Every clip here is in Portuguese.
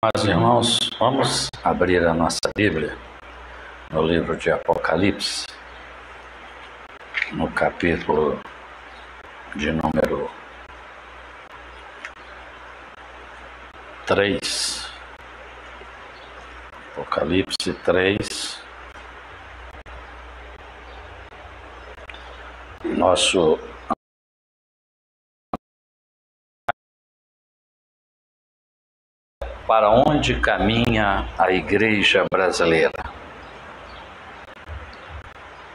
Mas, irmãos, vamos abrir a nossa Bíblia no livro de Apocalipse, no capítulo de número 3. Apocalipse 3. Nosso para onde caminha a igreja brasileira.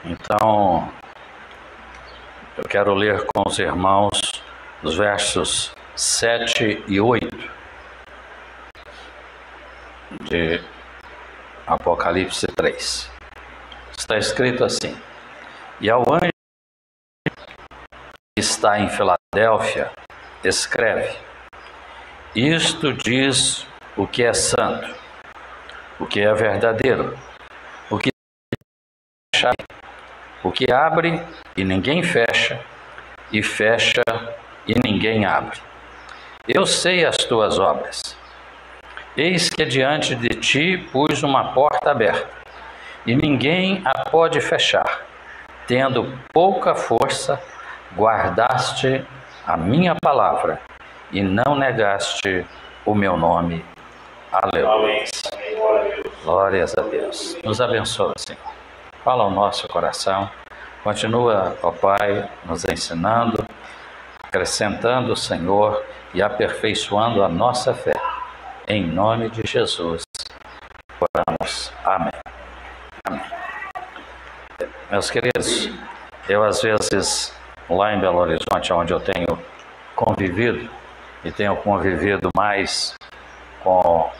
Então, eu quero ler com os irmãos os versos 7 e 8 de Apocalipse 3. Está escrito assim: E ao anjo que está em Filadélfia, escreve: Isto diz o que é santo, o que é verdadeiro, o que abre e ninguém fecha, e fecha e ninguém abre. Eu sei as tuas obras. Eis que diante de ti pus uma porta aberta, e ninguém a pode fechar. Tendo pouca força, guardaste a minha palavra, e não negaste o meu nome. Aleluia. Glórias a Deus. Nos abençoa, Senhor. Fala ao nosso coração. Continua, ó Pai, nos ensinando, acrescentando, Senhor, e aperfeiçoando a nossa fé. Em nome de Jesus, oramos. Amém. Amém. Meus queridos, eu às vezes, lá em Belo Horizonte, onde eu tenho convivido, e tenho convivido mais com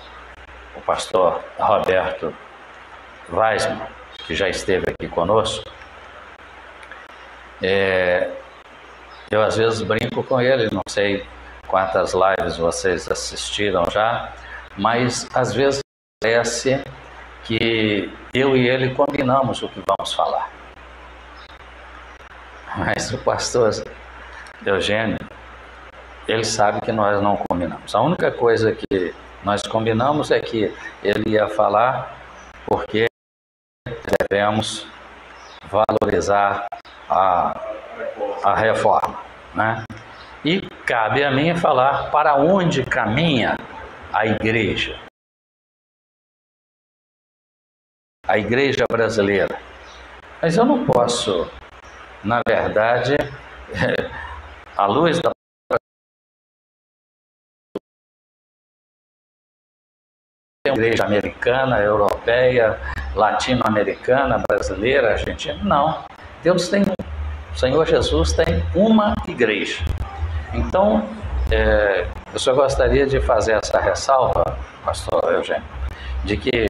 o pastor Roberto Weisman, que já esteve aqui conosco, eu às vezes brinco com ele, não sei quantas lives vocês assistiram já, mas às vezes parece que eu e ele combinamos o que vamos falar. Mas o pastor Eugênio, ele sabe que nós não combinamos. A única coisa que nós combinamos é que ele ia falar porque devemos valorizar a reforma, né? E cabe a mim falar para onde caminha a igreja brasileira. Mas eu não posso, na verdade, à luz da igreja americana, europeia, latino-americana, brasileira, argentina, não. Deus tem, o Senhor Jesus tem uma igreja. Então, eu só gostaria de fazer essa ressalva, pastor Eugênio, de que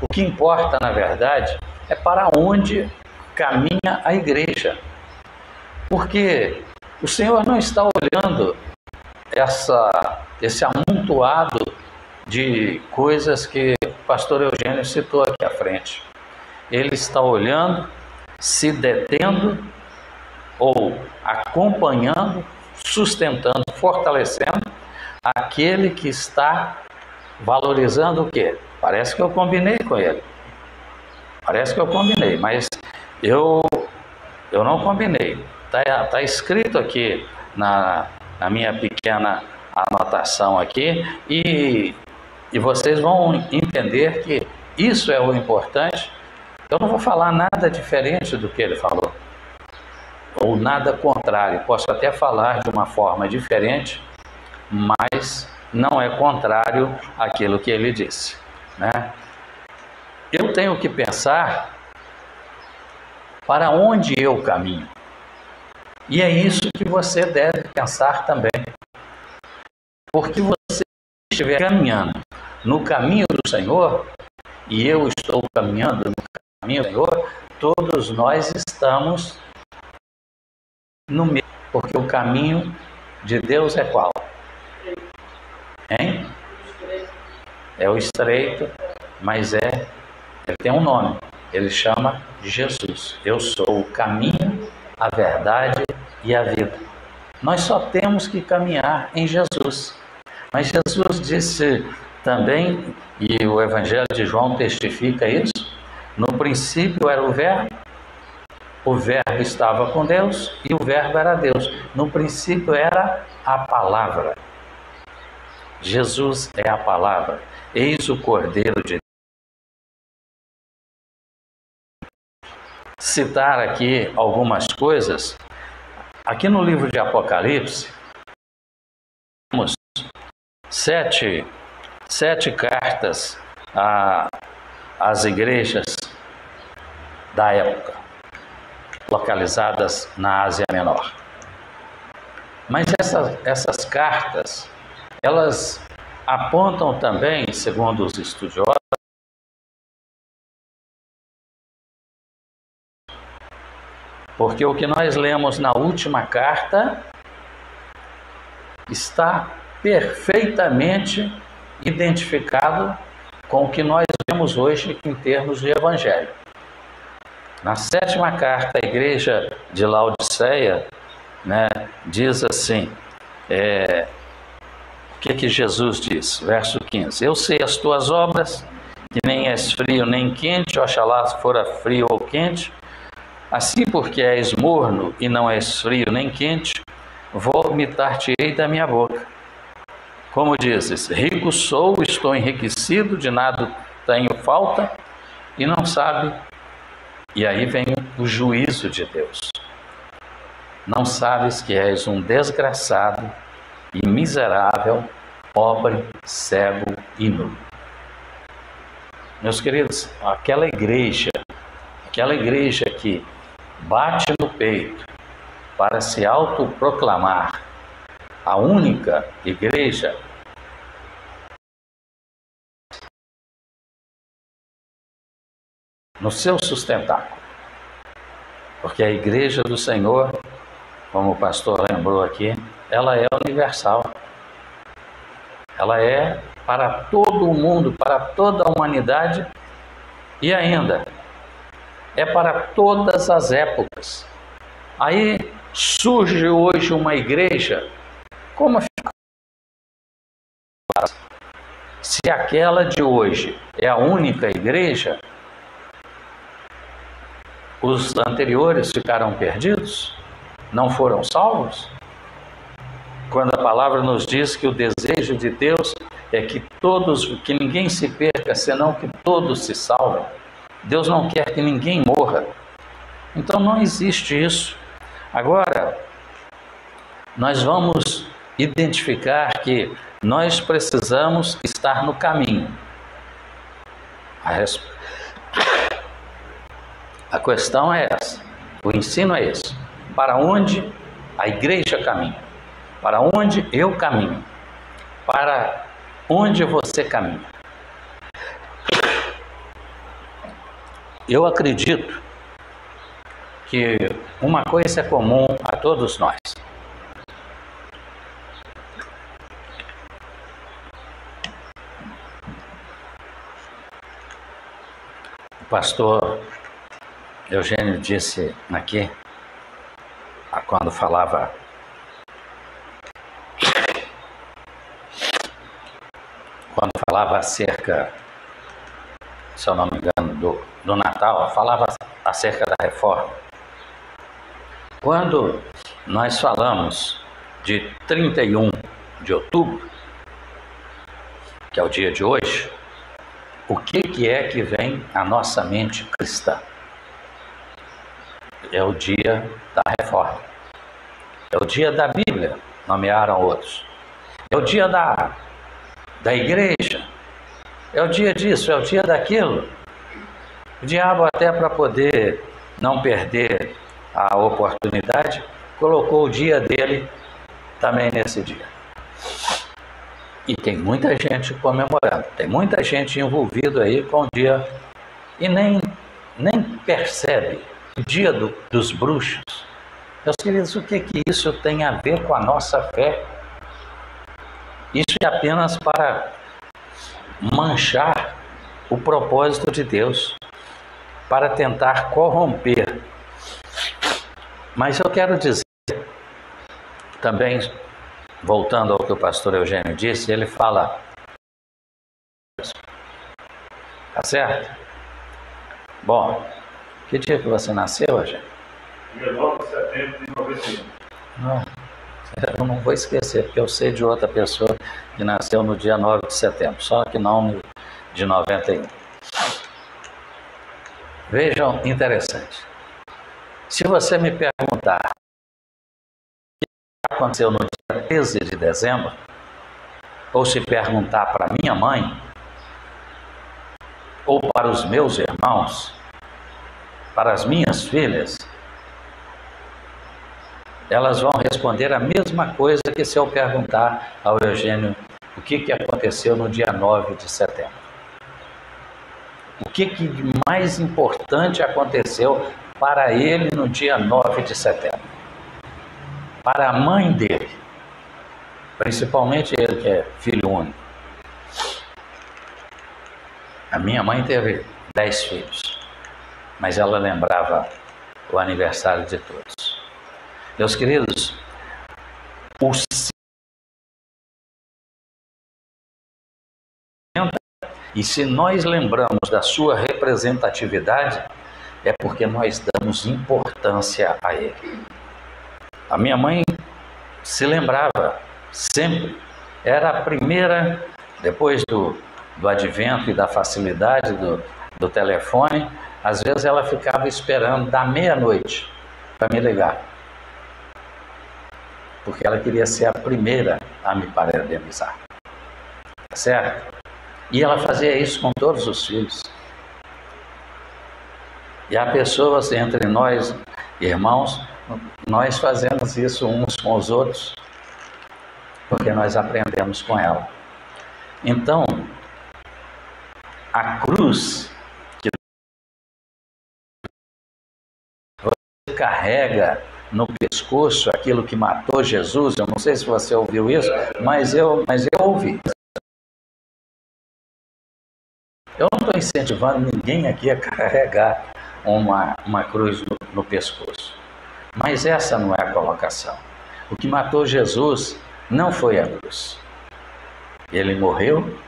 o que importa, na verdade, é para onde caminha a igreja. Porque o Senhor não está olhando esse amontoado de coisas que o pastor Eugênio citou aqui à frente. Ele está olhando, se detendo ou acompanhando, sustentando, fortalecendo aquele que está valorizando o quê? Parece que eu combinei com ele. Parece que eu combinei, mas eu não combinei. Está escrito aqui na minha pequena anotação aqui e vocês vão entender que isso é o importante. Eu não vou falar nada diferente do que ele falou, ou nada contrário. Posso até falar de uma forma diferente, mas não é contrário àquilo que ele disse, né? Eu tenho que pensar para onde eu caminho. E é isso que você deve pensar também. Porque você estiver caminhando no caminho do Senhor, e eu estou caminhando no caminho do Senhor, todos nós estamos no meio, porque o caminho de Deus é qual? Hein? É o estreito, mas ele tem um nome, ele chama Jesus. Eu sou o caminho, a verdade e a vida. Nós só temos que caminhar em Jesus. Mas Jesus disse também, e o Evangelho de João testifica isso, no princípio era o Verbo estava com Deus e o Verbo era Deus. No princípio era a palavra. Jesus é a palavra. Eis o Cordeiro de Deus. Citar aqui algumas coisas. Aqui no livro de Apocalipse, temos sete cartas às igrejas da época, localizadas na Ásia Menor. Mas essas cartas, elas apontam também, segundo os estudiosos, porque o que nós lemos na última carta está perfeitamente identificado com o que nós vemos hoje em termos de evangelho. Na sétima carta, a igreja de Laodiceia, diz assim, o que Jesus diz? Verso 15: Eu sei as tuas obras, que nem és frio nem quente, oxalá fora frio ou quente. Assim, porque és morno e não és frio nem quente, vomitar-te-ei da minha boca. Como dizes, rico sou, estou enriquecido, de nada tenho falta, e não sabe. E aí vem o juízo de Deus. Não sabes que és um desgraçado e miserável, pobre, cego e nu. Meus queridos, aquela igreja que bate no peito para se autoproclamar a única igreja, no seu sustentáculo. Porque a igreja do Senhor, como o pastor lembrou aqui, ela é universal. Ela é para todo o mundo, para toda a humanidade, e ainda é para todas as épocas. Aí surge hoje uma igreja, como fica? Se aquela de hoje é a única igreja, os anteriores ficaram perdidos? Não foram salvos? Quando a palavra nos diz que o desejo de Deus é que ninguém se perca, senão que todos se salvem. Deus não quer que ninguém morra. Então não existe isso. Agora, nós vamos identificar que nós precisamos estar no caminho. A questão é essa, o ensino é esse. Para onde a igreja caminha? Para onde eu caminho? Para onde você caminha? Eu acredito que uma coisa é comum a todos nós. O pastor Eugênio disse aqui, quando falava acerca, se eu não me engano, do Natal, falava acerca da reforma. Quando nós falamos de 31 de outubro, que é o dia de hoje, o que é que vem à nossa mente cristã? É o dia da reforma. É o dia da Bíblia, nomearam outros. É o dia da igreja. É o dia disso, é o dia daquilo. O diabo, até para poder não perder a oportunidade, colocou o dia dele também nesse dia. E tem muita gente comemorando, tem muita gente envolvida aí com o dia e nem percebe o dia dos bruxos. Meus queridos, o que isso tem a ver com a nossa fé? Isso é apenas para manchar o propósito de Deus, para tentar corromper. Mas eu quero dizer também, voltando ao que o pastor Eugênio disse, ele fala Tá certo? Bom, que dia que você nasceu, gente? Dia 9 de setembro de 91. Não, eu não vou esquecer, porque eu sei de outra pessoa que nasceu no dia 9 de setembro, só que não de 91. Vejam, interessante. Se você me perguntar o que aconteceu no dia 13 de dezembro, ou se perguntar para minha mãe, ou para os meus irmãos, para as minhas filhas, elas vão responder a mesma coisa que se eu perguntar ao Eugênio o que aconteceu no dia 9 de setembro. O que de mais importante aconteceu para ele no dia 9 de setembro? Para a mãe dele, principalmente ele que é filho único. A minha mãe teve 10 filhos, mas ela lembrava o aniversário de todos. Meus queridos, e se nós lembramos da sua representatividade, é porque nós damos importância a ele. A minha mãe se lembrava sempre, era a primeira, depois do advento e da facilidade do telefone, às vezes ela ficava esperando da meia-noite para me ligar, porque ela queria ser a primeira a me parabenizar, tá certo? E ela fazia isso com todos os filhos. E há pessoas entre nós, irmãos, nós fazemos isso uns com os outros, porque nós aprendemos com ela. Então, a cruz que você carrega no pescoço, aquilo que matou Jesus, eu não sei se você ouviu isso, mas eu ouvi. Eu não estou incentivando ninguém aqui a carregar uma cruz no pescoço. Mas essa não é a colocação. O que matou Jesus não foi a cruz. Ele morreu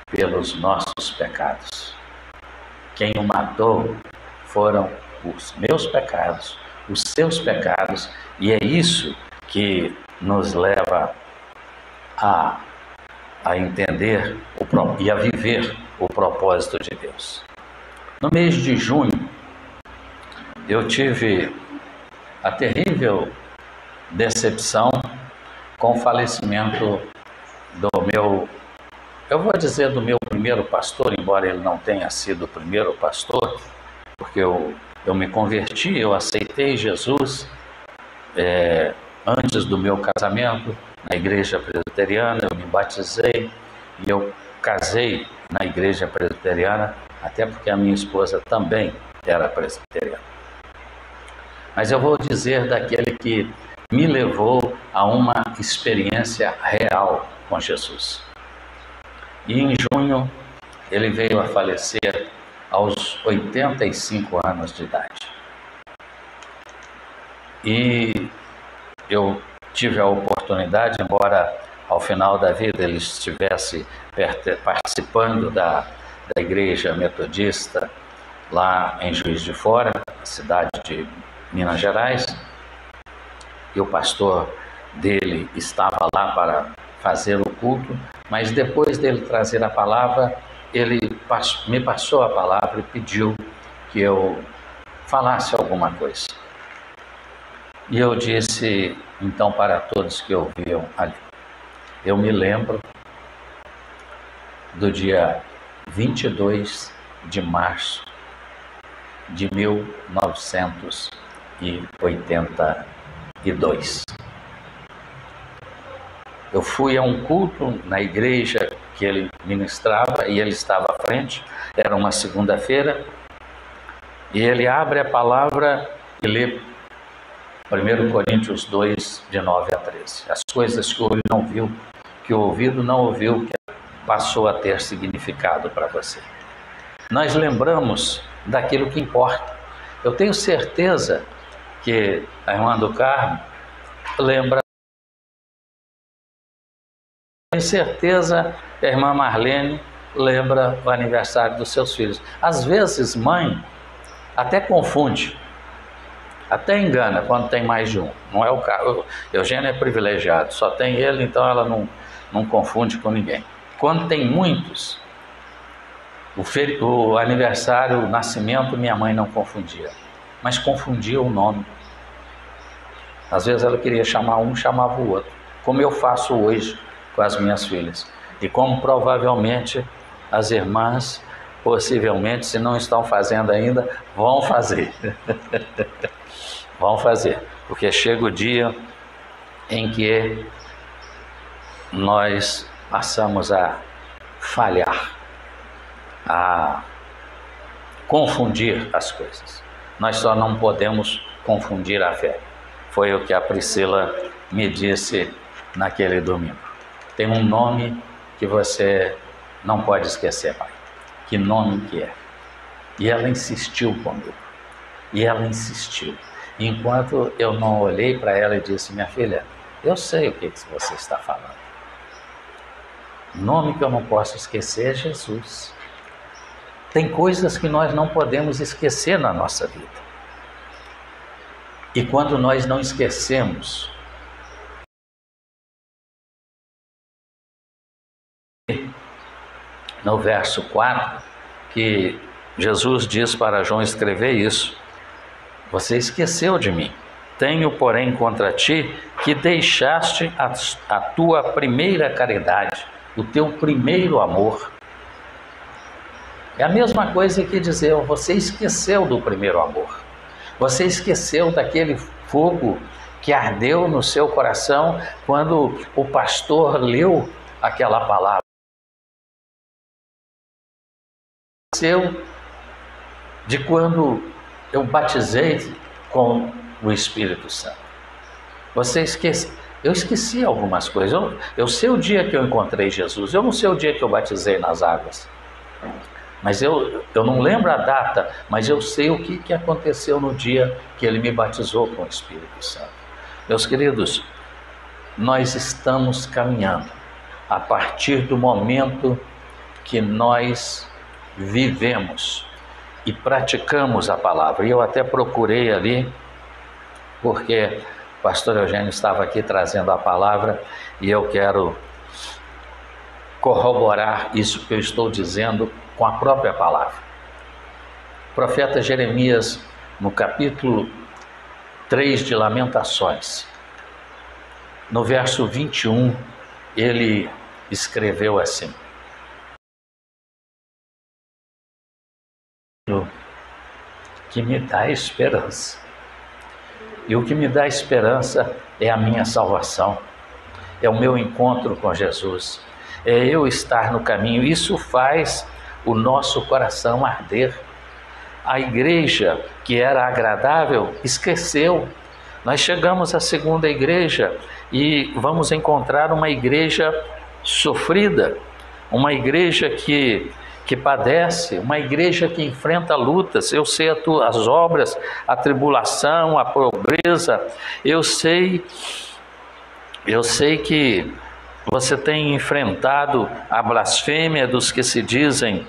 pelos nossos pecados. Quem o matou foram os meus pecados, os seus pecados, e é isso que nos leva a entender e a viver o propósito de Deus. No mês de junho, eu tive a terrível decepção com o falecimento do meu, eu vou dizer do meu primeiro pastor, embora ele não tenha sido o primeiro pastor, porque eu me converti, eu aceitei Jesus antes do meu casamento na igreja presbiteriana, eu me batizei e eu casei na igreja presbiteriana, até porque a minha esposa também era presbiteriana. Mas eu vou dizer daquele que me levou a uma experiência real com Jesus. E em junho ele veio a falecer aos 85 anos de idade. E eu tive a oportunidade, embora ao final da vida ele estivesse participando da igreja metodista lá em Juiz de Fora, cidade de Minas Gerais, e o pastor dele estava lá para fazer o culto, mas depois dele trazer a palavra, ele me passou a palavra e pediu que eu falasse alguma coisa. E eu disse, então, para todos que ouviam ali, eu me lembro do dia 22 de março de 1982. Eu fui a um culto na igreja que ele ministrava e ele estava à frente, era uma segunda-feira, e ele abre a palavra e lê 1 Coríntios 2, de 9 a 13. As coisas que o olho não viu, que o ouvido não ouviu, que passou a ter significado para você. Nós lembramos daquilo que importa. Eu tenho certeza que a irmã do Carmo lembra. Tenho certeza que a irmã Marlene lembra o aniversário dos seus filhos. Às vezes, mãe até confunde, até engana quando tem mais de um. Não é o caso. Eugênio é privilegiado, só tem ele, então ela não confunde com ninguém. Quando tem muitos, o aniversário, o nascimento, minha mãe não confundia, mas confundia o nome. Às vezes ela queria chamar um, chamava o outro, como eu faço hoje com as minhas filhas. E como provavelmente as irmãs, possivelmente, se não estão fazendo ainda, vão fazer. Vão fazer, porque chega o dia em que nós passamos a falhar, a confundir as coisas. Nós só não podemos confundir a fé. Foi o que a Priscila me disse naquele domingo. Tem um nome que você não pode esquecer, pai. Que nome que é? E ela insistiu comigo. E ela insistiu. Enquanto eu não olhei para ela e disse: minha filha, eu sei o que você está falando. O nome que eu não posso esquecer é Jesus. Tem coisas que nós não podemos esquecer na nossa vida. E quando nós não esquecemos, no verso 4, que Jesus diz para João escrever isso: você esqueceu de mim. Tenho, porém, contra ti que deixaste a tua primeira caridade, o teu primeiro amor. É a mesma coisa que dizer: você esqueceu do primeiro amor. Você esqueceu daquele fogo que ardeu no seu coração quando o pastor leu aquela palavra. Esqueceu de quando eu batizei com o Espírito Santo. Você esquece. Eu esqueci algumas coisas. Eu sei o dia que eu encontrei Jesus. Eu não sei o dia que eu batizei nas águas. Mas eu não lembro a data, mas eu sei o que aconteceu no dia que ele me batizou com o Espírito Santo. Meus queridos, nós estamos caminhando a partir do momento que nós vivemos e praticamos a palavra. E eu até procurei ali, porque o pastor Eugênio estava aqui trazendo a palavra, e eu quero corroborar isso que eu estou dizendo com a própria palavra. O profeta Jeremias, no capítulo 3 de Lamentações, no verso 21, ele escreveu assim: que me dá esperança. E o que me dá esperança é a minha salvação, é o meu encontro com Jesus, é eu estar no caminho. Isso faz o nosso coração arder. A igreja que era agradável esqueceu. Nós chegamos à segunda igreja e vamos encontrar uma igreja sofrida, uma igreja que padece, uma igreja que enfrenta lutas. Eu sei as obras, a tribulação, a pobreza. Eu sei que você tem enfrentado a blasfêmia dos que se dizem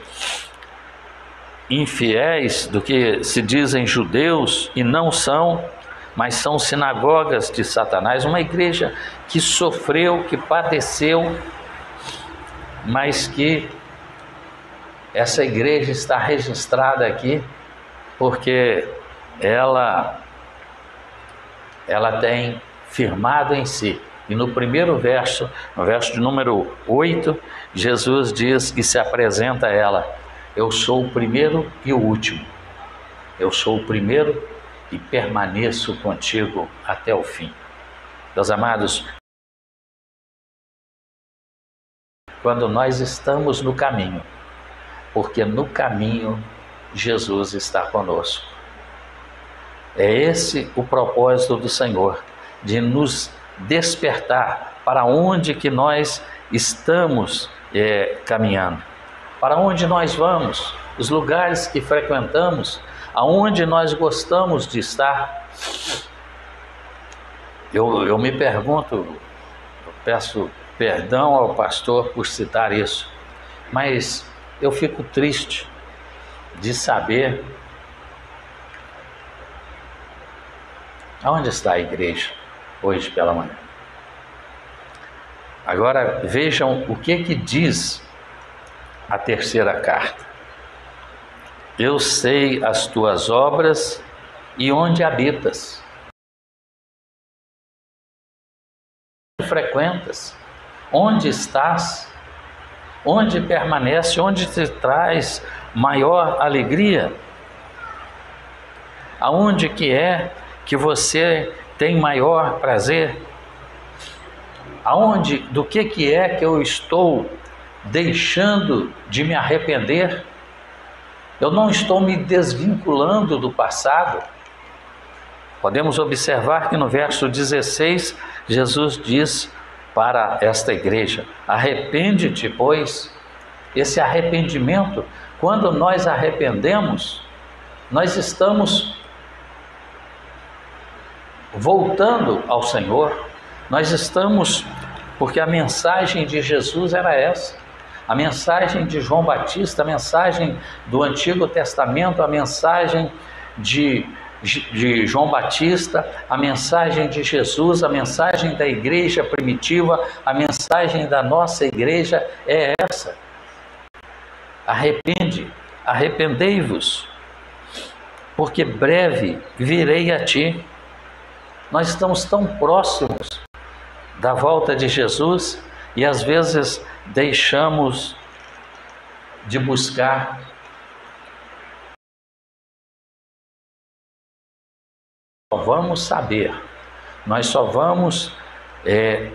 infiéis, do que se dizem judeus e não são, mas são sinagogas de Satanás. Uma igreja que sofreu, que padeceu, mas que essa igreja está registrada aqui porque ela tem firmado em si. E no primeiro verso, no verso de número 8, Jesus diz e se apresenta a ela: eu sou o primeiro e o último. Eu sou o primeiro e permaneço contigo até o fim. Meus amados, quando nós estamos no caminho, porque no caminho Jesus está conosco. É esse o propósito do Senhor, de nos despertar para onde que nós estamos caminhando, para onde nós vamos, os lugares que frequentamos, aonde nós gostamos de estar. Eu me pergunto, eu peço perdão ao pastor por citar isso, mas eu fico triste de saber aonde está a igreja hoje pela manhã. Agora vejam o que diz a terceira carta. Eu sei as tuas obras e onde habitas. Onde frequentas? Onde estás? Onde permanece? Onde te traz maior alegria? Aonde que é que você tem maior prazer? Aonde, do que é que eu estou deixando de me arrepender? Eu não estou me desvinculando do passado. Podemos observar que no verso 16, Jesus diz para esta igreja: arrepende-te, pois. Esse arrependimento, quando nós arrependemos, nós estamos voltando ao Senhor. Nós estamos, porque a mensagem de Jesus era essa. A mensagem de João Batista, a mensagem do Antigo Testamento, a mensagem de João Batista, a mensagem de Jesus, a mensagem da igreja primitiva, a mensagem da nossa igreja é essa. Arrependei-vos, porque breve virei a ti. Nós estamos tão próximos da volta de Jesus e às vezes deixamos de buscar. Só vamos saber, nós só vamos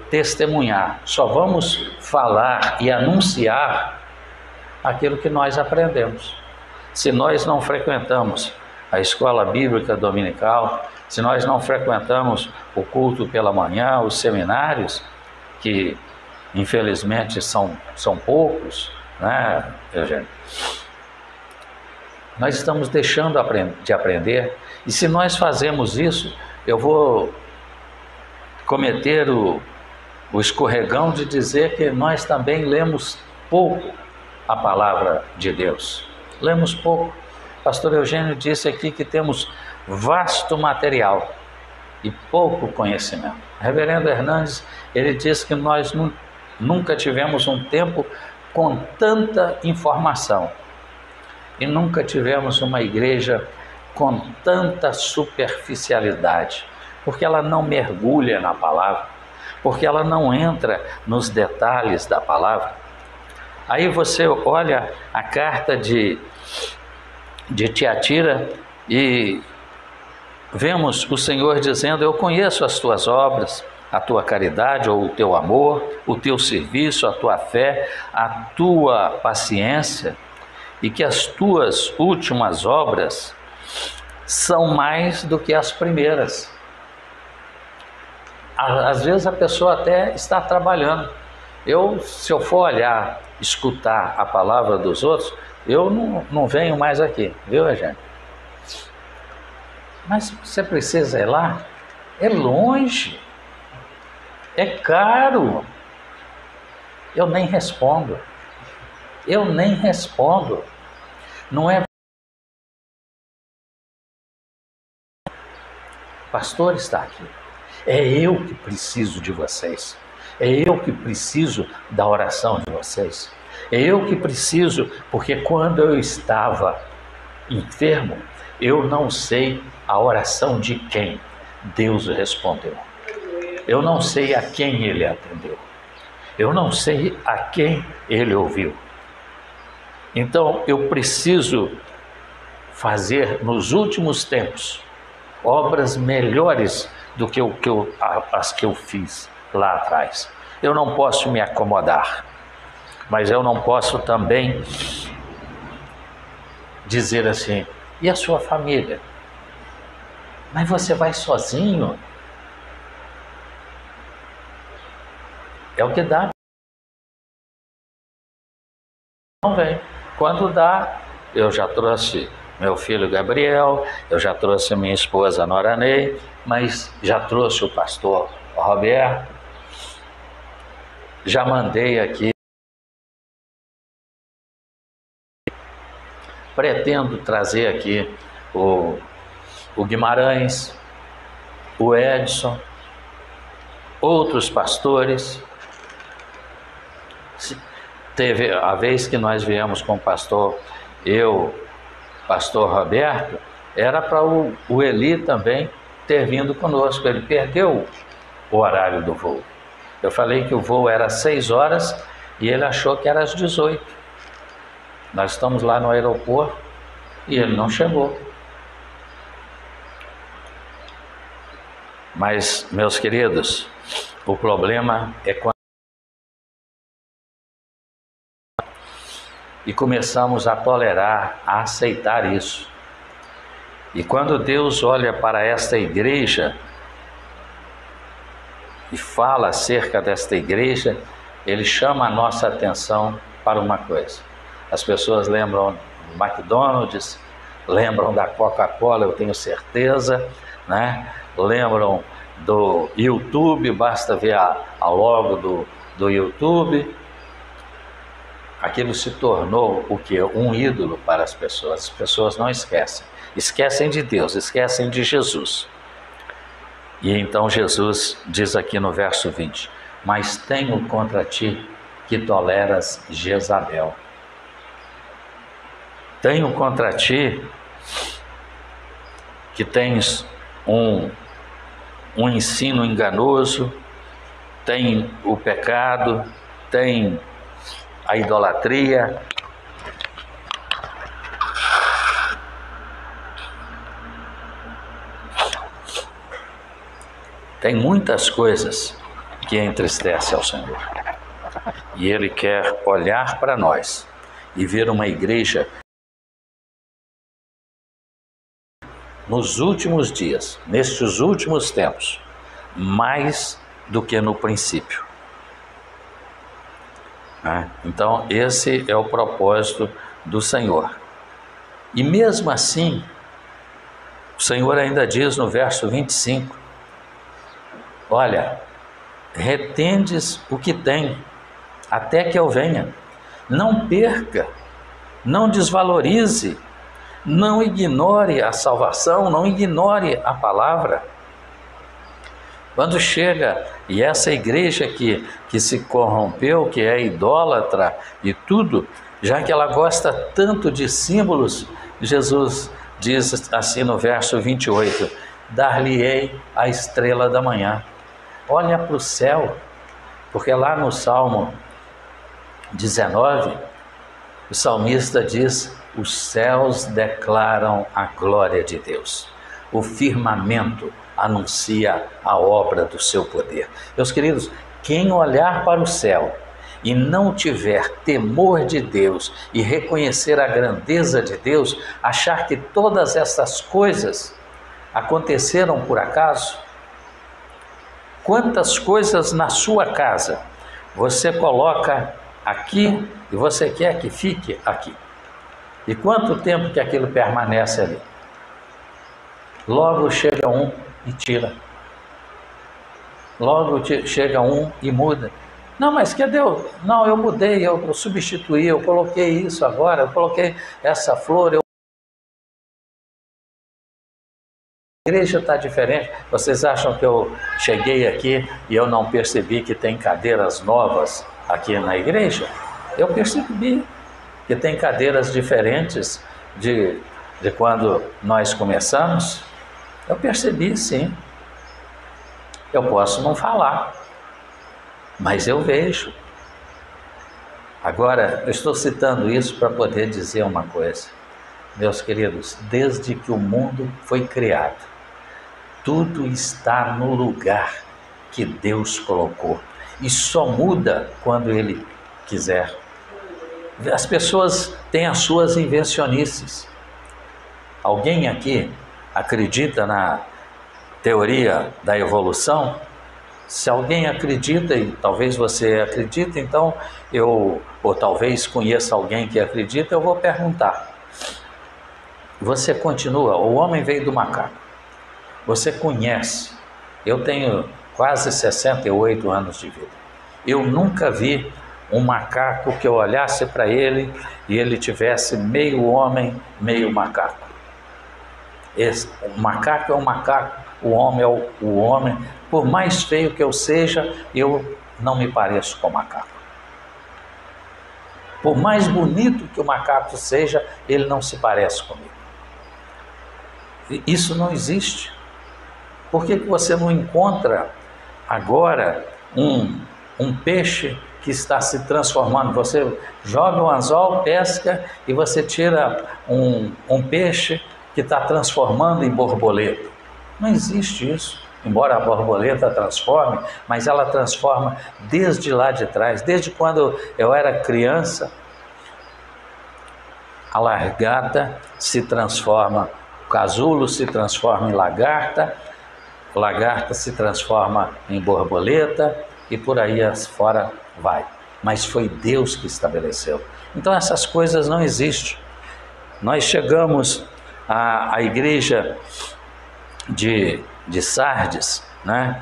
testemunhar, só vamos falar e anunciar aquilo que nós aprendemos. Se nós não frequentamos a escola bíblica dominical, se nós não frequentamos o culto pela manhã, os seminários, que infelizmente são poucos, né, Eugênio? Nós estamos deixando de aprender, e se nós fazemos isso, eu vou cometer o escorregão de dizer que nós também lemos pouco a palavra de Deus. Lemos pouco. Pastor Eugênio disse aqui que temos vasto material e pouco conhecimento. Reverendo Hernandes, ele disse que nós nunca tivemos um tempo com tanta informação e nunca tivemos uma igreja com tanta superficialidade, porque ela não mergulha na palavra, porque ela não entra nos detalhes da palavra. Aí você olha a carta de Tiatira e vemos o Senhor dizendo: eu conheço as tuas obras, a tua caridade ou o teu amor, o teu serviço, a tua fé, a tua paciência, e que as tuas últimas obras são mais do que as primeiras. Às vezes a pessoa até está trabalhando. Se eu for olhar, escutar a palavra dos outros, eu não venho mais aqui, viu, Eugênio? Mas você precisa ir lá? É longe, é caro. Eu nem respondo. Não é. O pastor está aqui. É eu que preciso de vocês. É eu que preciso da oração de vocês. É eu que preciso, porque quando eu estava enfermo, eu não sei a oração de quem Deus respondeu. Eu não sei a quem Ele atendeu. Eu não sei a quem Ele ouviu. Então eu preciso fazer nos últimos tempos obras melhores do que as que eu fiz lá atrás. Eu não posso me acomodar, mas eu não posso também dizer assim: e a sua família? Mas você vai sozinho? É o que dá. Não vem. Quando dá, eu já trouxe meu filho Gabriel, eu já trouxe minha esposa Nora Ney, mas já trouxe o pastor Roberto, já mandei aqui pretendo trazer aqui o Guimarães, o Edson, outros pastores. Teve a vez que nós viemos com o pastor, pastor Roberto, era para o Eli também ter vindo conosco. Ele perdeu o horário do voo. Eu falei que o voo era às 6 horas e ele achou que era às 18. Nós estamos lá no aeroporto e ele não chegou. Mas, meus queridos, o problema é quando e começamos a tolerar, a aceitar isso. E quando Deus olha para esta igreja e fala acerca desta igreja, Ele chama a nossa atenção para uma coisa. As pessoas lembram do McDonald's, lembram da Coca-Cola, eu tenho certeza, né? Lembram do YouTube, basta ver a logo do YouTube. Aquilo se tornou o que? Um ídolo para as pessoas. As pessoas não esquecem. Esquecem de Deus, esquecem de Jesus. E então Jesus diz aqui no verso 20: mas tenho contra ti que toleras Jezabel. Tenho contra ti que tens um ensino enganoso, tem o pecado, tem a idolatria, tem muitas coisas que entristecem ao Senhor. E Ele quer olhar para nós e ver uma igreja nos últimos dias, nestes últimos tempos, mais do que no princípio. Então, esse é o propósito do Senhor. E mesmo assim, o Senhor ainda diz no verso 25: olha, retendes o que tem, até que eu venha. Não perca, não desvalorize, não ignore a salvação, não ignore a palavra. Quando chega, e essa igreja que se corrompeu, que é idólatra e tudo, já que ela gosta tanto de símbolos, Jesus diz assim no verso 28, dar-lhe-ei a estrela da manhã. Olha para o céu, porque lá no Salmo 19, o salmista diz, os céus declaram a glória de Deus, o firmamento anuncia a obra do seu poder. Meus queridos, quem olhar para o céu e não tiver temor de Deus e reconhecer a grandeza de Deus, achar que todas essas coisas aconteceram por acaso, quantas coisas na sua casa você coloca aqui e você quer que fique aqui? E quanto tempo que aquilo permanece ali? Logo chega um e tira. Logo chega um e muda. Não, mas cadê eu? Não, eu mudei, eu substituí, eu coloquei isso agora, eu coloquei essa flor. A igreja está diferente. Vocês acham que eu cheguei aqui e eu não percebi que tem cadeiras novas aqui na igreja? Eu percebi que tem cadeiras diferentes de quando nós começamos. Eu percebi, sim. Eu posso não falar, mas eu vejo. Agora, eu estou citando isso para poder dizer uma coisa. Meus queridos, desde que o mundo foi criado, tudo está no lugar que Deus colocou. E só muda quando Ele quiser. As pessoas têm as suas invencionices. Alguém aqui acredita na teoria da evolução? Se alguém acredita, e talvez você acredite, então ou talvez conheça alguém que acredita, eu vou perguntar. Você continua, o homem veio do macaco. Você conhece, eu tenho quase 68 anos de vida. Eu nunca vi um macaco que eu olhasse para ele e ele tivesse meio homem, meio macaco. O macaco é o macaco, o homem é o homem. Por mais feio que eu seja, eu não me pareço com o macaco. Por mais bonito que o macaco seja, ele não se parece comigo. Isso não existe. Por que você não encontra agora um peixe que está se transformando? Você joga um anzol, pesca e você tira um peixe que está transformando em borboleta. Não existe isso. Embora a borboleta transforme, mas ela transforma desde lá de trás. Desde quando eu era criança, a lagarta se transforma, o casulo se transforma em lagarta, a lagarta se transforma em borboleta e por aí fora vai. Mas foi Deus que estabeleceu. Então essas coisas não existem. Nós chegamos à igreja de Sardes, né?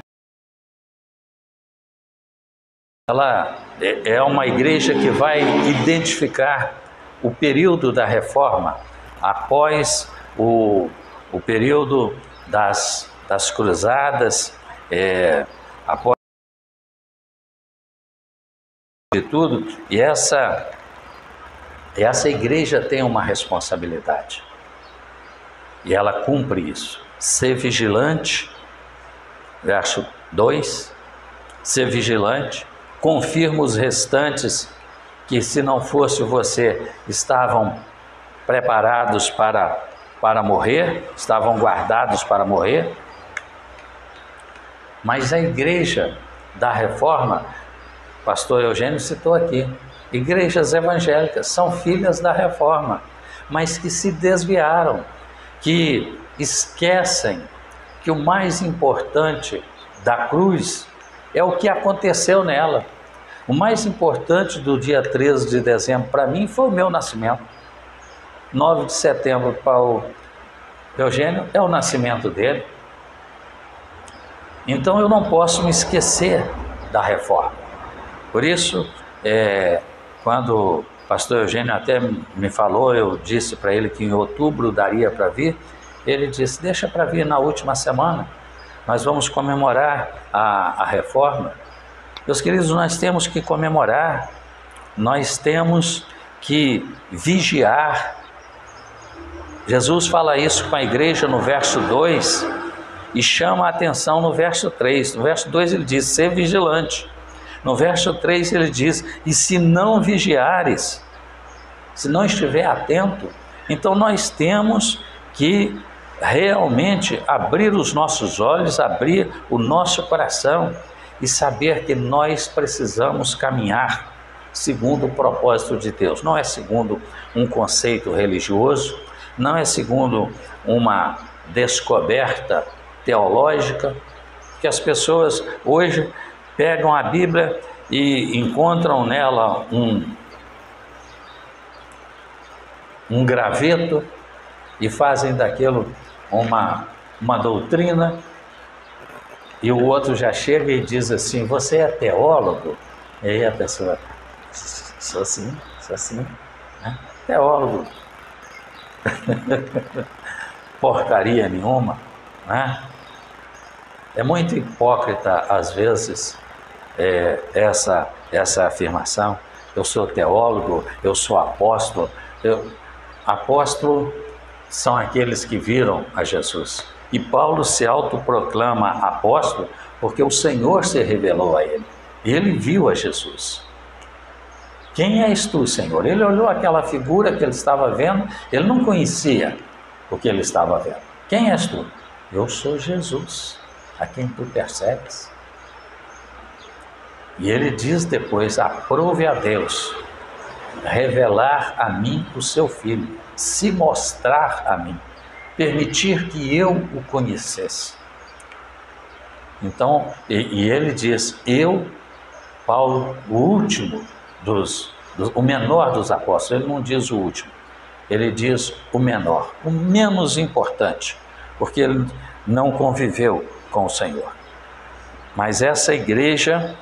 Ela é uma igreja que vai identificar o período da reforma após o período das cruzadas, após de tudo. E essa igreja tem uma responsabilidade e ela cumpre isso. Ser vigilante, verso 2, ser vigilante, confirma os restantes que, se não fosse você, estavam preparados para morrer, estavam guardados para morrer. Mas a igreja da reforma, o pastor Eugênio citou aqui, igrejas evangélicas são filhas da reforma, mas que se desviaram, que esquecem que o mais importante da cruz é o que aconteceu nela. O mais importante do dia 13 de dezembro para mim foi o meu nascimento. 9 de setembro para o Eugênio é o nascimento dele. Então eu não posso me esquecer da reforma. Por isso, quando o pastor Eugênio até me falou, eu disse para ele que em outubro daria para vir. Ele disse, deixa para vir na última semana, nós vamos comemorar a reforma. Meus queridos, nós temos que comemorar, nós temos que vigiar. Jesus fala isso com a igreja no verso 2 e chama a atenção no verso 3. No verso 2 ele diz, ser vigilante. No verso 3 ele diz, e se não vigiares, se não estiver atento, então nós temos que realmente abrir os nossos olhos, abrir o nosso coração e saber que nós precisamos caminhar segundo o propósito de Deus. Não é segundo um conceito religioso, não é segundo uma descoberta teológica, que as pessoas hoje pegam a Bíblia e encontram nela um graveto e fazem daquilo uma doutrina, e o outro já chega e diz assim, você é teólogo? E aí a pessoa, sou sim, né? Teólogo. Porcaria nenhuma, né? É muito hipócrita às vezes essa afirmação. Eu sou teólogo, eu sou apóstolo. Apóstolo são aqueles que viram a Jesus. E Paulo se autoproclama apóstolo porque o Senhor se revelou a ele. Ele viu a Jesus. Quem és tu, Senhor? Ele olhou aquela figura que ele estava vendo, ele não conhecia o que ele estava vendo. Quem és tu? Eu sou Jesus, a quem tu persegues. E ele diz depois, aprove a Deus revelar a mim o seu Filho, se mostrar a mim, permitir que eu o conhecesse. Então, e ele diz, eu, Paulo, o último o menor dos apóstolos, ele não diz o último, ele diz o menor, o menos importante, porque ele não conviveu com o Senhor. Mas essa igreja,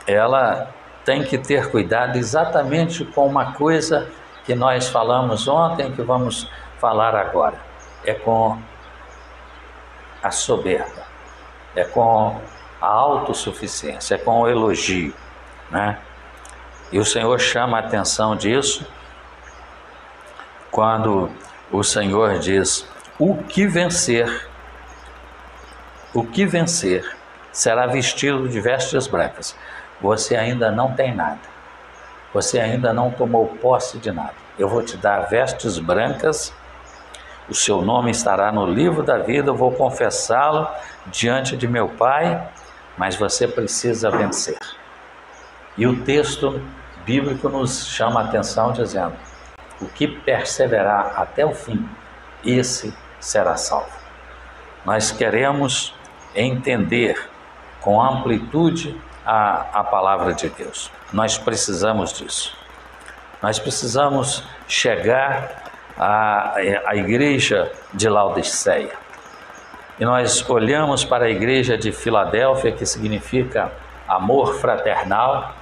ela tem que ter cuidado exatamente com uma coisa que nós falamos ontem, que vamos falar agora. É com a soberba, é com a autossuficiência, é com o elogio, né? E o Senhor chama a atenção disso quando o Senhor diz: o que vencer será vestido de vestes brancas. Você ainda não tem nada, você ainda não tomou posse de nada. Eu vou te dar vestes brancas, o seu nome estará no livro da vida, eu vou confessá-lo diante de meu Pai, mas você precisa vencer. E o texto bíblico nos chama a atenção dizendo: o que perseverar até o fim, esse será salvo. Nós queremos entender com amplitude a palavra de Deus. Nós precisamos disso. Nós precisamos chegar à igreja de Laodiceia. E nós olhamos para a igreja de Filadélfia, que significa amor fraternal,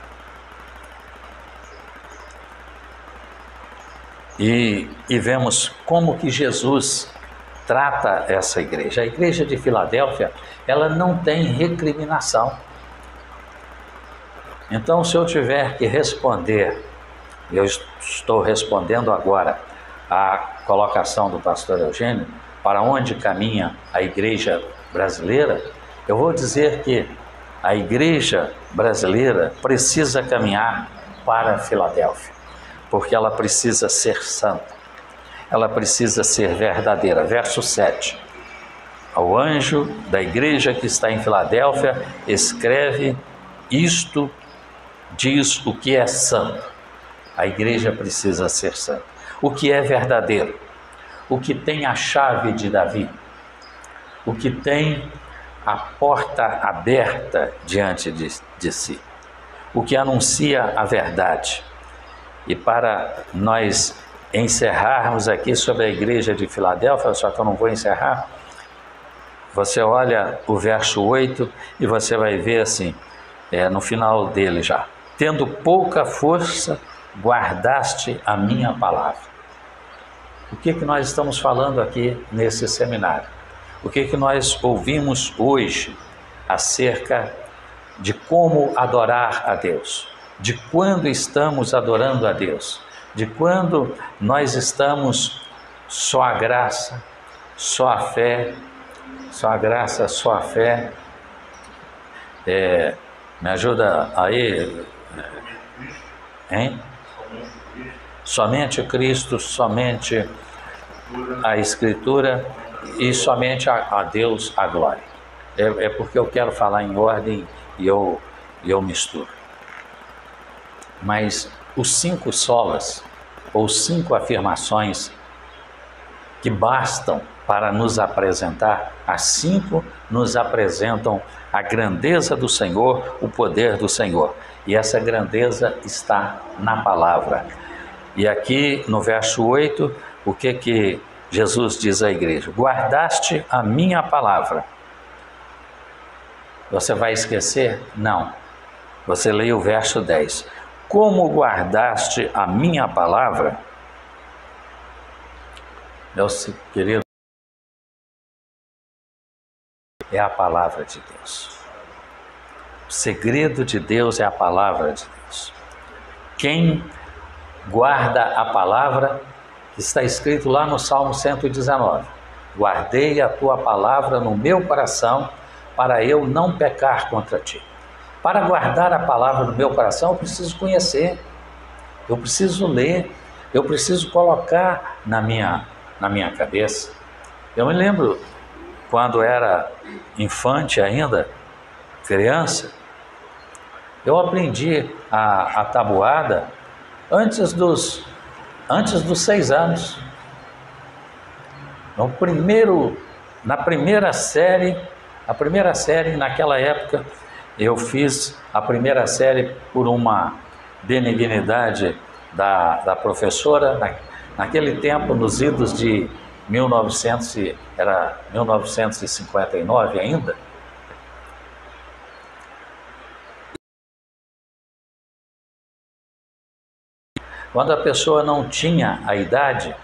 e vemos como que Jesus trata essa igreja. A igreja de Filadélfia, ela não tem recriminação. Então, se eu tiver que responder, eu estou respondendo agora a colocação do pastor Eugênio, para onde caminha a igreja brasileira, eu vou dizer que a igreja brasileira precisa caminhar para Filadélfia, porque ela precisa ser santa, ela precisa ser verdadeira. Verso 7. Ao anjo da igreja que está em Filadélfia, escreve: isto diz o que é santo. A igreja precisa ser santa. O que é verdadeiro, o que tem a chave de Davi, o que tem a porta aberta diante de si, o que anuncia a verdade. E para nós encerrarmos aqui sobre a igreja de Filadélfia, só que eu não vou encerrar, você olha o verso 8 e você vai ver assim, no final dele já: tendo pouca força, guardaste a minha palavra. O que nós estamos falando aqui nesse seminário? O que nós ouvimos hoje acerca de como adorar a Deus? De quando estamos adorando a Deus? De quando nós estamos só a graça, só a fé, só a graça, só a fé? Me ajuda aí, hein? Somente Cristo, somente a Escritura e somente a Deus a glória. É porque eu quero falar em ordem e eu misturo. Mas os 5 solas, ou 5 afirmações que bastam para nos apresentar, as 5 nos apresentam a grandeza do Senhor, o poder do Senhor. E essa grandeza está na palavra. E aqui no verso 8, o que Jesus diz à igreja? Guardaste a minha palavra. Você vai esquecer? Não. Você lê o verso 10. Como guardaste a minha palavra? Meu querido, é a palavra de Deus. O segredo de Deus é a palavra de Deus. Quem guarda a palavra, está escrito lá no Salmo 119: guardei a tua palavra no meu coração, para eu não pecar contra ti. Para guardar a palavra no meu coração, eu preciso conhecer, eu preciso ler, eu preciso colocar na minha cabeça. Eu me lembro, quando era infante ainda, criança, eu aprendi a tabuada antes dos 6 anos. Na primeira série naquela época, eu fiz a primeira série por uma benignidade da professora. Naquele tempo, nos idos de 1959 ainda, Quando a pessoa não tinha a idade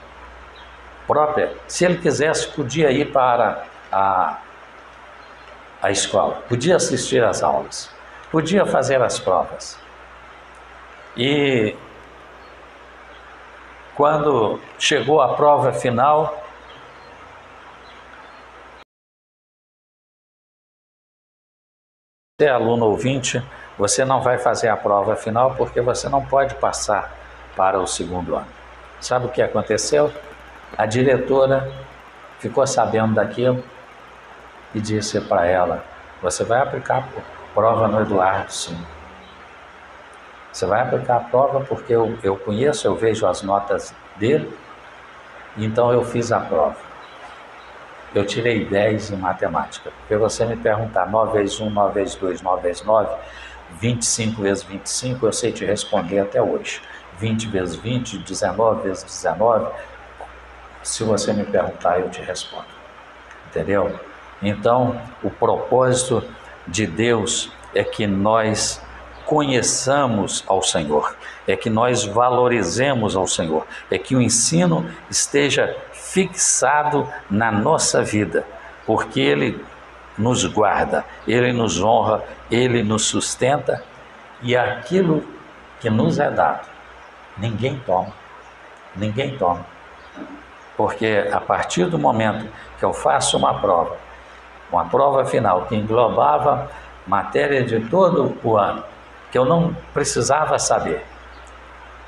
própria, se ele quisesse, podia ir para a escola, podia assistir às aulas, podia fazer as provas. E quando chegou a prova final, você, aluno ouvinte, você não vai fazer a prova final porque você não pode passar para o segundo ano. Sabe o que aconteceu? A diretora ficou sabendo daquilo e disse para ela: você vai aplicar a prova no Eduardo, sim. Você vai aplicar a prova porque eu conheço, eu vejo as notas dele, então eu fiz a prova. Eu tirei 10 em matemática. Porque você me perguntar 9 vezes 1, 9 vezes 2, 9 vezes 9, 25 vezes 25, eu sei te responder até hoje. 20 vezes 20, 19 vezes 19, se você me perguntar, eu te respondo. Entendeu? Então, o propósito de Deus é que nós conheçamos ao Senhor, é que nós valorizemos ao Senhor, é que o ensino esteja fixado na nossa vida, porque Ele nos guarda, Ele nos honra, Ele nos sustenta, e aquilo que nos é dado, ninguém toma, porque a partir do momento que eu faço uma prova final que englobava matéria de todo o ano, que eu não precisava saber,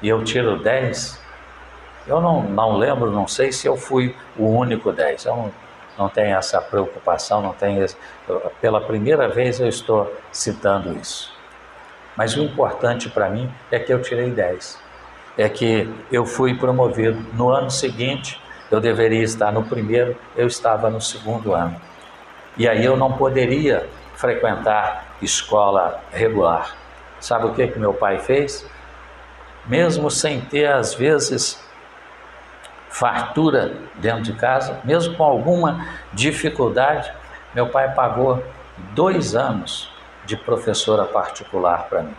e eu tiro 10, eu não lembro, não sei se eu fui o único 10, eu não tenho essa preocupação, não tenho pela primeira vez eu estou citando isso. Mas o importante para mim é que eu tirei 10, é que eu fui promovido. No ano seguinte, eu deveria estar no primeiro, eu estava no segundo ano. E aí eu não poderia frequentar escola regular. Sabe o que meu pai fez? Mesmo sem ter, às vezes, fartura dentro de casa, mesmo com alguma dificuldade, meu pai pagou 2 anos de professora particular para mim.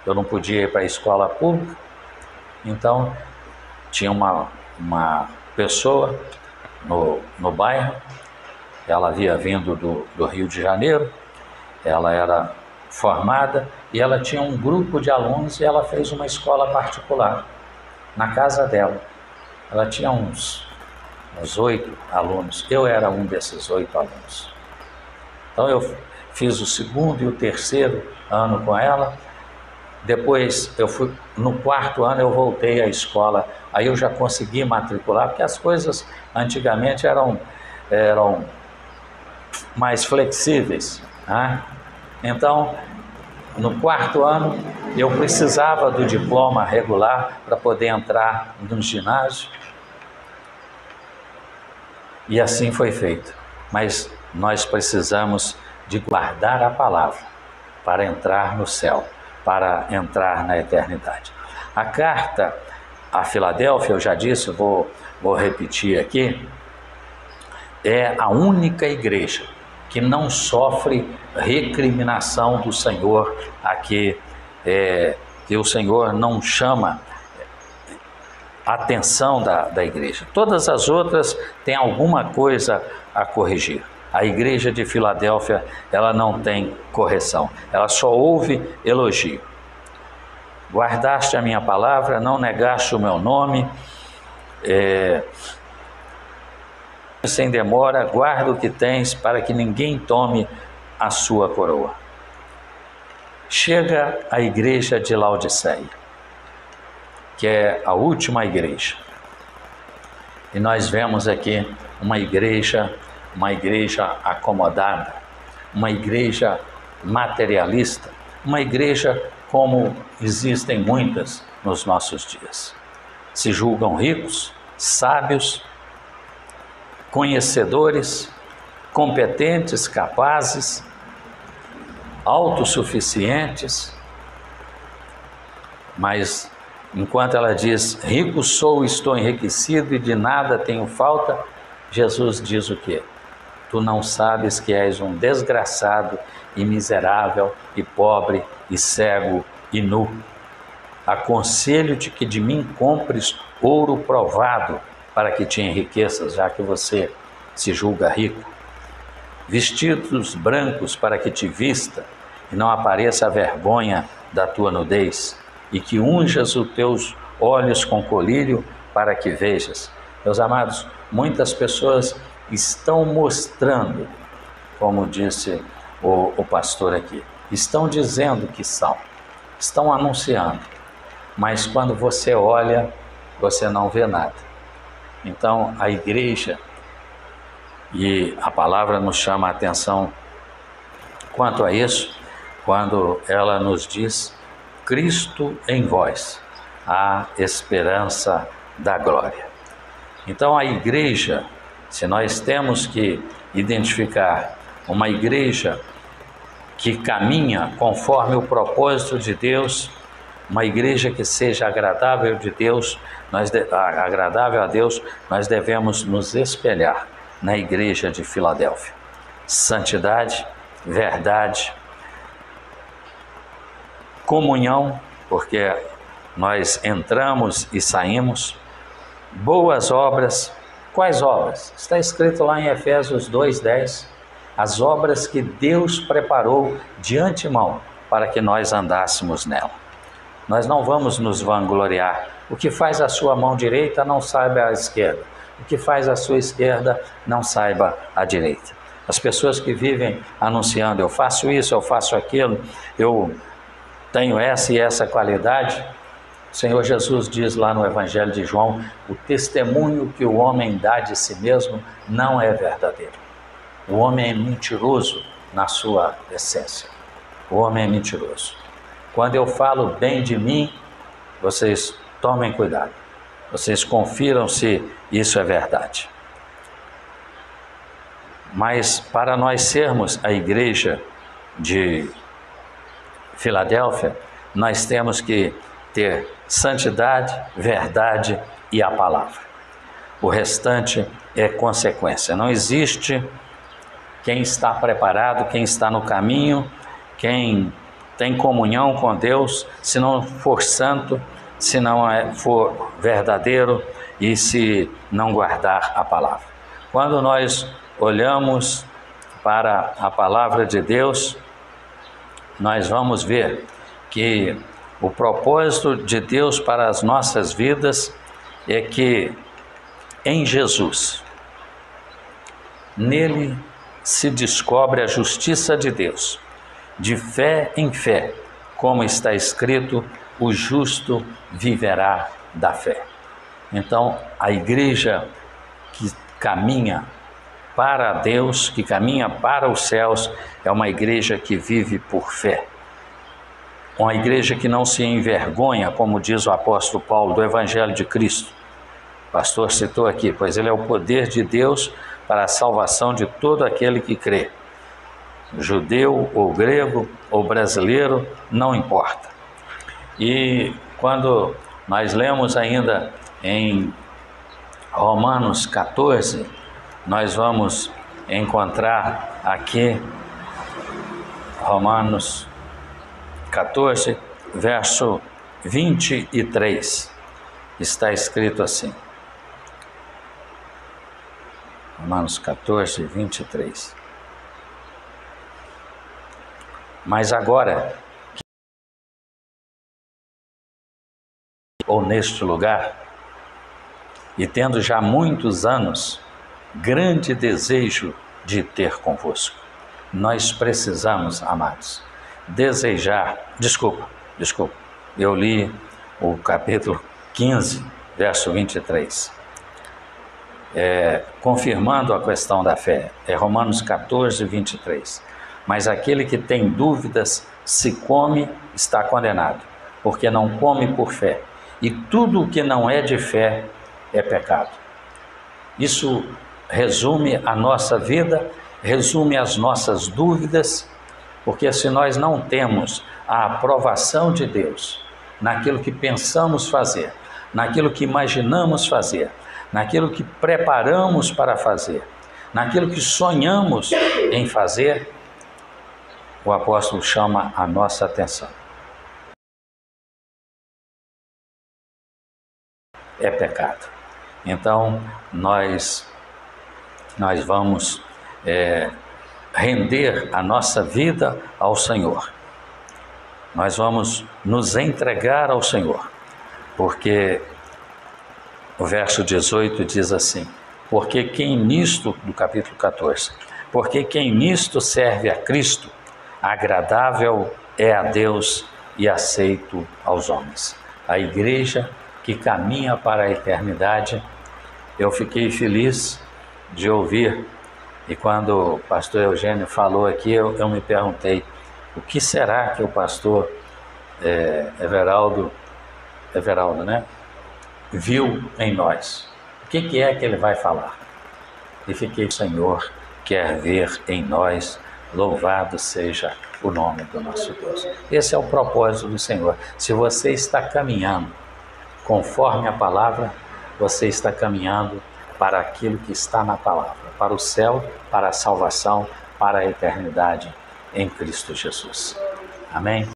Eu não podia ir para a escola pública, então tinha uma pessoa no bairro, ela havia vindo do Rio de Janeiro, ela era formada e ela tinha um grupo de alunos e ela fez uma escola particular na casa dela. Ela tinha uns 8 alunos, eu era um desses 8 alunos. Então eu fiz o segundo e o terceiro ano com ela. Depois eu fui, no 4º ano eu voltei à escola, aí eu já consegui matricular, porque as coisas antigamente eram mais flexíveis, né? Então, no 4º ano eu precisava do diploma regular para poder entrar no ginásio, e assim foi feito. Mas nós precisamos de guardar a palavra para entrar no céu, para entrar na eternidade. A carta a Filadélfia, eu já disse, vou repetir aqui, é a única igreja que não sofre recriminação do Senhor, aqui, que o Senhor não chama a atenção da igreja. Todas as outras têm alguma coisa a corrigir. A igreja de Filadélfia, ela não tem correção, ela só ouve elogio. Guardaste a minha palavra, não negaste o meu nome, sem demora, guarda o que tens, para que ninguém tome a sua coroa. Chega a igreja de Laodiceia, que é a última igreja. E nós vemos aqui uma igreja acomodada, uma igreja materialista, uma igreja como existem muitas nos nossos dias. Se julgam ricos, sábios, conhecedores, competentes, capazes, autossuficientes, mas enquanto ela diz, rico sou, estou enriquecido e de nada tenho falta, Jesus diz o quê? Tu não sabes que és um desgraçado e miserável e pobre e cego e nu. aconselho-te que de mim compres ouro provado, para que te enriqueças, já que você se julga rico. Vestidos brancos para que te vista, e não apareça a vergonha da tua nudez, e que unjas os teus olhos com colírio, para que vejas. Meus amados, muitas pessoas estão mostrando, como disse o pastor aqui, estão dizendo que estão anunciando, mas quando você olha, você não vê nada. Então, a igreja, e a palavra nos chama a atenção quanto a isso, quando ela nos diz: Cristo em vós, a esperança da glória. Então, a igreja, se nós temos que identificar uma igreja que caminha conforme o propósito de Deus, uma igreja que seja agradável de Deus, agradável a Deus, nós devemos nos espelhar na igreja de Filadélfia. Santidade, verdade, comunhão, porque nós entramos e saímos, boas obras. Quais obras? Está escrito lá em Efésios 2:10, as obras que Deus preparou de antemão para que nós andássemos nela. Nós não vamos nos vangloriar. O que faz a sua mão direita, não saiba a esquerda. O que faz a sua esquerda, não saiba a direita. As pessoas que vivem anunciando: eu faço isso, eu faço aquilo, eu tenho essa e essa qualidade. O Senhor Jesus diz lá no Evangelho de João: o testemunho que o homem dá de si mesmo não é verdadeiro. O homem é mentiroso na sua essência. O homem é mentiroso. Quando eu falo bem de mim, vocês tomem cuidado. Vocês confiram se isso é verdade. Mas para nós sermos a igreja de Filadélfia, nós temos que ter santidade, verdade e a palavra. O restante é consequência. Não existe quem está preparado, quem está no caminho, quem tem comunhão com Deus, se não for santo, se não for verdadeiro e se não guardar a palavra. Quando nós olhamos para a palavra de Deus, nós vamos ver que o propósito de Deus para as nossas vidas é que em Jesus, nele se descobre a justiça de Deus, de fé em fé, como está escrito: o justo viverá da fé. Então, a igreja que caminha para Deus, que caminha para os céus, é uma igreja que vive por fé. Uma igreja que não se envergonha, como diz o apóstolo Paulo, do Evangelho de Cristo. O pastor citou aqui: pois ele é o poder de Deus para a salvação de todo aquele que crê. Judeu ou grego ou brasileiro, não importa. E quando nós lemos ainda em Romanos 14, nós vamos encontrar aqui Romanos 14, verso 23, está escrito assim. Romanos 14, 23. Mas agora, ou neste lugar, e tendo já muitos anos, grande desejo de ter convosco. Nós precisamos, amados, eu li o capítulo 15, verso 23, confirmando a questão da fé, é Romanos 14, 23, mas aquele que tem dúvidas, se come, está condenado, porque não come por fé, e tudo o que não é de fé é pecado. Isso resume a nossa vida, resume as nossas dúvidas, porque se nós não temos a aprovação de Deus naquilo que pensamos fazer, naquilo que imaginamos fazer, naquilo que preparamos para fazer, naquilo que sonhamos em fazer, o apóstolo chama a nossa atenção. é pecado. Então, nós vamos render a nossa vida ao Senhor. Nós vamos nos entregar ao Senhor, porque o verso 18 diz assim: porque quem nisto, do capítulo 14, porque quem nisto serve a Cristo, agradável é a Deus e aceito aos homens. A igreja que caminha para a eternidade. Eu fiquei feliz de ouvir, e quando o pastor Eugênio falou aqui, eu me perguntei, o que será que o pastor Everaldo, né, viu em nós? O que é que ele vai falar? E fiquei, o Senhor quer ver em nós, louvado seja o nome do nosso Deus. Esse é o propósito do Senhor. Se você está caminhando conforme a palavra, você está caminhando para aquilo que está na palavra, para o céu, para a salvação, para a eternidade em Cristo Jesus. Amém?